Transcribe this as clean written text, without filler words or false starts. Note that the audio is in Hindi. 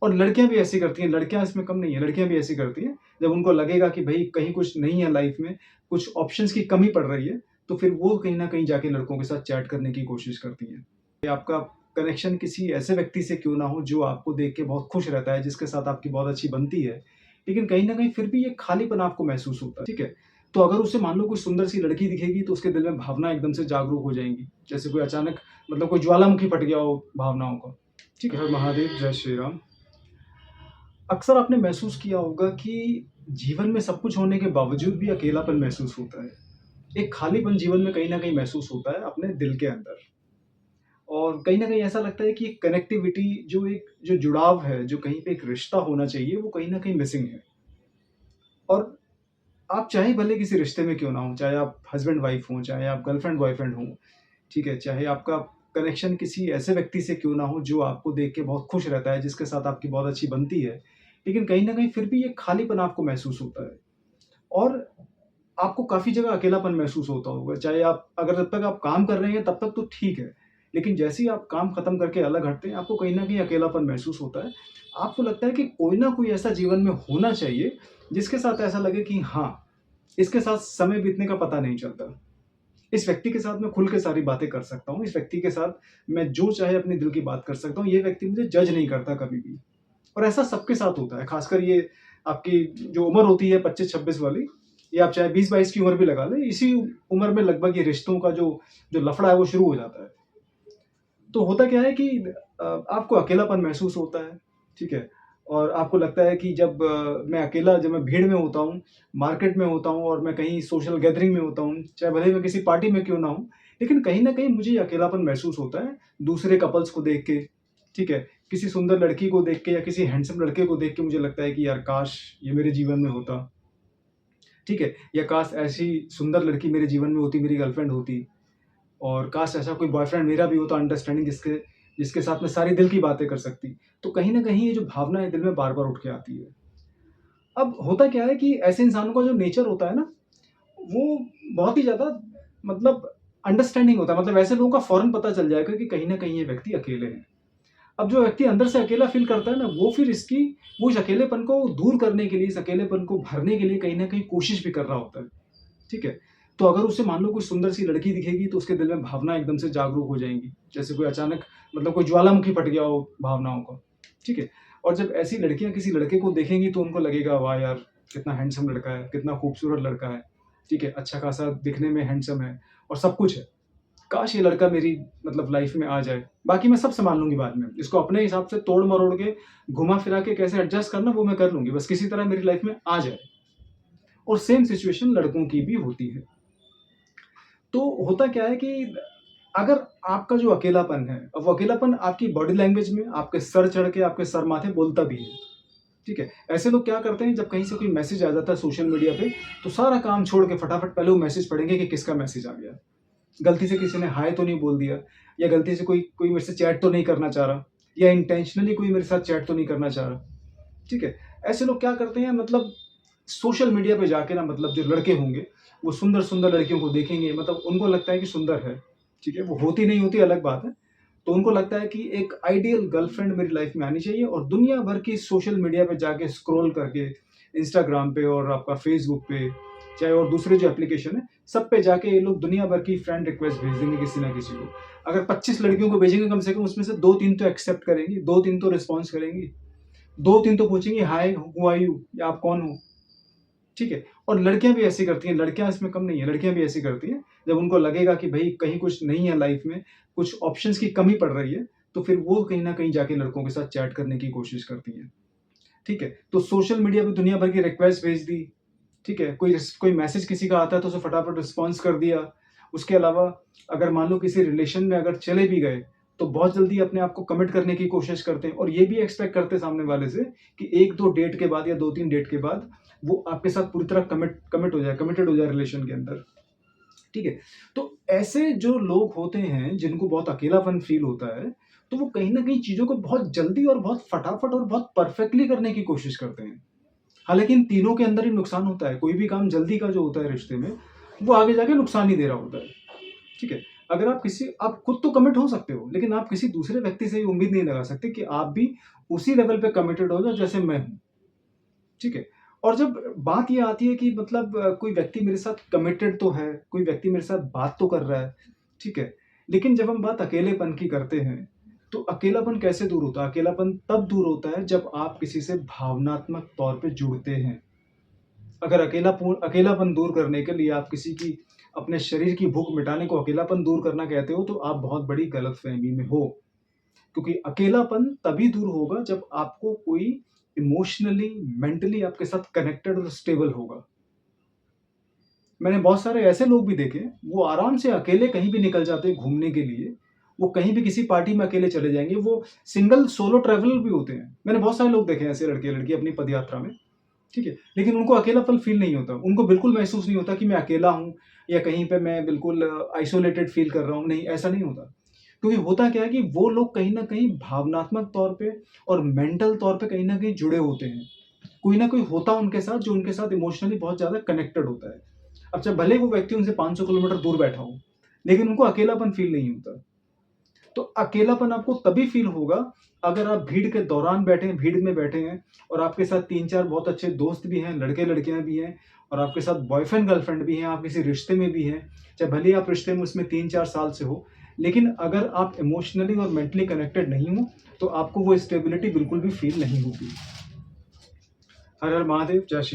और लड़कियाँ भी ऐसी करती हैं, लड़कियाँ इसमें कम नहीं है, लड़कियाँ भी ऐसी करती हैं, जब उनको लगेगा कि भई कहीं कुछ नहीं है लाइफ़ में, कुछ ऑप्शंस की कमी पड़ रही है, तो फिर वो कहीं न कहीं जाके लड़कों के साथ चैट करने की कोशिश करती हैं। या आपका कनेक्शन किसी ऐसे व्यक्ति से क्यों ना हो, जो आपको देख के बहुत खुश रहता है, जिसके साथ आपकी बहुत अच्छी बनती है, लेकिन कहीं न कहीं फिर भी ये खालीपन आपको महसूस होता है, ठीक है? तो अगर उसे मान लो कोई सुंदर सी लड़की दिखेगी, तो उसके दिल में भावना एकदम से जागरूक हो जाएँगी। जैसे कोई अचानक मतलब कोई ज्वालामुखी फट गया हो भावनाओं का, ठीक है? हर महादेव, जय श्री राम। अक्सर आपने महसूस किया होगा कि जीवन में सब कुछ होने के बावजूद भी अकेलापन महसूस होता है। एक खालीपन जीवन में कहीं न कहीं महसूस होता है अपने दिल के अंदर। और कहीं न कहीं ऐसा लगता है कि एक कनेक्टिविटी जो जुड़ाव है, जो कहीं पे एक रिश्ता होना चाहिए, वो कहीं न कहीं मिसिंग है। और आप चाहे भले किसी रिश्ते में क्यों ना हों, चाहे आप हस्बैंड-वाइफ हों, चाहे आप गर्लफ्रेंड-बॉयफ्रेंड हों, ठीक है? चाहे आपका कनेक्शन किसी ऐसे व्यक्ति से क्यों ना हो, जो आपको देख के बहुत खुश रहता है, जिसके साथ आपकी बहुत अच्छी बनती है, लेकिन कहीं न कहीं फिर भी एक खालीपन आपको महसूस होता है। और आपको काफ़ी जगह अकेलापन महसूस होता होगा, चाहे आप अगर जब तक आप काम कर रहे हैं तब तक तो ठीक है, लेकिन जैसे ही आप काम खत्म करके अलग हटते हैं, आपको कहीं न कहीं अकेलापन महसूस होता है। आपको लगता है कि कोई ना कोई ऐसा जीवन में होना चाहिए, जिसके साथ ऐसा लगे कि हाँ, इसके साथ समय बीतने का पता नहीं चलता। इस व्यक्ति के साथ मैं खुल के सारी बातें कर सकता हूँ, इस व्यक्ति के साथ मैं जो चाहे अपने दिल की बात कर सकता हूँ, ये व्यक्ति मुझे जज नहीं करता कभी भी। और ऐसा सबके साथ होता है, खासकर ये आपकी जो उम्र होती है 25-26 वाली, या आप चाहे 20-22 की उम्र भी लगा लें, इसी उम्र में लगभग ये रिश्तों का जो जो लफड़ा है वो शुरू हो जाता है। तो होता क्या है कि आपको अकेलापन महसूस होता है, ठीक है? और आपको लगता है कि जब मैं भीड़ में होता हूँ, मार्केट में होता हूँ और मैं कहीं सोशल गैदरिंग में होता हूँ, चाहे भले ही मैं किसी पार्टी में क्यों ना हूँ, लेकिन कहीं न कहीं मुझे ये अकेलापन महसूस होता है, दूसरे कपल्स को देख के, ठीक है? किसी सुंदर लड़की को देख के या किसी हैंडसम लड़के को देख के मुझे लगता है कि यार काश! ये मेरे जीवन में होता, ठीक है? या काश ऐसी सुंदर लड़की मेरे जीवन में होती, मेरी गर्लफ्रेंड होती। और काश ऐसा कोई बॉयफ्रेंड मेरा भी होता अंडरस्टैंडिंग, जिसके जिसके साथ मैं सारी दिल की बातें कर सकती। तो कहीं न कहीं ये जो भावना है दिल में बार-बार उठ के आती है। अब होता क्या है कि ऐसे इंसानों का जो नेचर होता है ना, वो बहुत ही ज़्यादा मतलब अंडरस्टैंडिंग होता है। मतलब ऐसे लोगों का फ़ौरन पता चल जाएगा कि कहीं न कहीं ये व्यक्ति अकेले हैं। अब जो व्यक्ति अंदर से अकेला फ़ील करता है ना, वो इस अकेलेपन को दूर करने के लिए, इस अकेलेपन को भरने के लिए कहीं न कहीं कोशिश भी कर रहा होता है। ठीक है? तो अगर उसे मान लो कोई सुंदर सी लड़की दिखेगी, तो उसके दिल में भावना एकदम से जागरूक हो जाएँगी। जैसे कोई अचानक मतलब कोई ज्वालामुखी फट गया हो भावनाओं का, ठीक है? और जब ऐसी लड़कियाँ किसी लड़के को देखेंगी तो उनको लगेगा वाह यार! कितना हैंडसम लड़का है, कितना खूबसूरत लड़का है, ठीक है? अच्छा खासा दिखने में हैंडसम है और सब कुछ है। काश ये लड़का मेरी मतलब लाइफ़ में आ जाए। बाकी मैं सब सँभाल लूँगी बाद में। इसको अपने हिसाब से तोड़-मरोड़ के, घुमा-फिरा के कैसे एडजस्ट करना वो मैं कर लूँगी। बस किसी तरह मेरी लाइफ़ में आ जाए। और सेम सिचुएशन लड़कों की भी होती है। तो होता क्या है कि अगर आपका जो अकेलापन है, अब वो अकेलापन आपकी बॉडी लैंग्वेज में आपके सर चढ़ के आपके सर माथे बोलता भी है, ठीक है? ऐसे लोग क्या करते हैं, जब कहीं से कोई मैसेज आ जाता है सोशल मीडिया पे, तो सारा काम छोड़ के फटाफट पहले वो मैसेज पढ़ेंगे कि किसका मैसेज आ गया। गलती से किसी ने हाय तो नहीं बोल दिया, या गलती से कोई कोई मेरे से चैट तो नहीं करना चाह रहा, या इंटेंशनली कोई मेरे साथ चैट तो नहीं करना चाह रहा, ठीक है? ऐसे लोग क्या करते हैं, मतलब सोशल मीडिया पे जाके ना, मतलब जो लड़के होंगे, वो सुंदर-सुंदर लड़कियों को देखेंगे, मतलब उनको लगता है कि सुंदर है, ठीक है? वो होती नहीं होती अलग बात है। तो उनको लगता है कि एक आइडियल गर्लफ्रेंड मेरी लाइफ में आनी चाहिए, और दुनिया भर की सोशल मीडिया पे जाके स्क्रॉल करके, इंस्टाग्राम पे और आपका फेसबुक पे, चाहे और दूसरे जो एप्लीकेशन है, सब पे जाके ये लोग दुनिया भर की फ्रेंड रिक्वेस्ट भेज देंगे किसी ना किसी को। अगर 25 लड़कियों को भेजेंगे, कम से कम उसमें से 2-3 तो एक्सेप्ट करेंगी, 2-3 तो रिस्पॉन्स करेंगी, 2-3 तो पूछेंगी हाय हू आर यू, या आप कौन हो? ठीक है? और लड़कियाँ भी ऐसी करती हैं, लड़कियाँ इसमें कम नहीं है, लड़कियाँ भी ऐसी करती हैं, जब उनको लगेगा कि भई कहीं कुछ नहीं है लाइफ़ में, कुछ ऑप्शंस की कमी पड़ रही है, तो फिर वो कहीं न कहीं जाके लड़कों के साथ चैट करने की कोशिश करती हैं, ठीक है? तो सोशल मीडिया पे दुनिया भर की रिक्वेस्ट भेज दी, ठीक है? कोई मैसेज किसी का आता है तो उसे फटाफट रिस्पॉन्स कर दिया। उसके अलावा अगर मान लो किसी रिलेशन में अगर चले भी गए, तो बहुत जल्दी अपने आप को कमिट करने की कोशिश करते हैं, और ये भी एक्सपेक्ट करते हैं सामने वाले से कि 1-2 डेट के बाद या 2-3 डेट के बाद वो आपके साथ पूरी तरह कमिटेड हो जाए रिलेशन के अंदर, ठीक है? तो ऐसे जो लोग होते हैं, जिनको बहुत अकेलापन फ़ील होता है, तो वो कहीं न कहीं चीज़ों को बहुत जल्दी और बहुत फटाफट और बहुत परफेक्टली करने की कोशिश करते हैं। हालाँकि इन तीनों के अंदर ही नुकसान होता है, कोई भी काम जल्दी का जो होता है रिश्ते में, वो आगे जाके नुकसान ही दे रहा होता है, ठीक है? अगर आप खुद तो कमिट हो सकते हो, लेकिन आप किसी दूसरे व्यक्ति से ये उम्मीद नहीं लगा सकते कि आप भी उसी लेवल पे कमिटेड हो जाओ जैसे मैं हूँ, ठीक है? और जब बात ये आती है कि मतलब कोई व्यक्ति मेरे साथ कमिटेड तो है, कोई व्यक्ति मेरे साथ बात तो कर रहा है, ठीक है? लेकिन जब हम बात अकेलेपन की करते हैं, तो अकेलापन कैसे दूर होता है? अकेलापन तब दूर होता है जब आप किसी से भावनात्मक तौर पे जुड़ते हैं। अगर अकेलापन दूर करने के लिए आप किसी की अपने शरीर की भूख मिटाने को अकेलापन दूर करना कहते हो, तो आप बहुत बड़ी गलतफ़हमी में हो। क्योंकि अकेलापन तभी दूर होगा जब आपको कोई इमोशनली, मेंटली आपके साथ कनेक्टेड और स्टेबल होगा। मैंने बहुत सारे ऐसे लोग भी देखे, वो आराम से अकेले कहीं भी निकल जाते हैं घूमने के लिए। वो कहीं भी किसी पार्टी में अकेले चले जाएँगे, वो सिंगल सोलो ट्रैवलर भी होते हैं। मैंने बहुत सारे लोग देखे हैं ऐसे लड़के-लड़की अपनी पदयात्रा में। ठीक है? लेकिन उनको अकेलापन फ़ील नहीं होता। उनको बिल्कुल महसूस नहीं होता कि मैं अकेला हूँ या कहीं पे मैं बिल्कुल आइसोलेटेड फ़ील कर रहा हूँ। नहीं, ऐसा नहीं होता। क्योंकि होता क्या है कि वो लोग कहीं न कहीं भावनात्मक तौर पे और मेंटल तौर पे कहीं न कहीं जुड़े होते हैं। कोई न कोई होता है उनके साथ जो उनके साथ इमोशनली बहुत ज़्यादा कनेक्टेड होता है। अब चाहे भले ही वो व्यक्ति उनसे 500 किलोमीटर दूर बैठा हो, लेकिन उनको अकेलापन फ़ील नहीं होता। तो अकेलापन आपको तभी फ़ील होगा अगर आप भीड़ के दौरान बैठे हैं, भीड़ में बैठे हैं और आपके साथ 3-4 बहुत अच्छे दोस्त भी हैं, लड़के-लड़कियाँ भी हैं और आपके साथ बॉयफ्रेंड गर्लफ्रेंड भी हैं, आप किसी रिश्ते में भी हैं, चाहे भले ही आप रिश्ते में उसमें 3-4 साल से हो, लेकिन अगर आप इमोशनली और मेंटली कनेक्टेड नहीं हो, तो आपको वो स्टेबिलिटी बिल्कुल भी फ़ील नहीं होगी। हर हर महादेव, जय श्री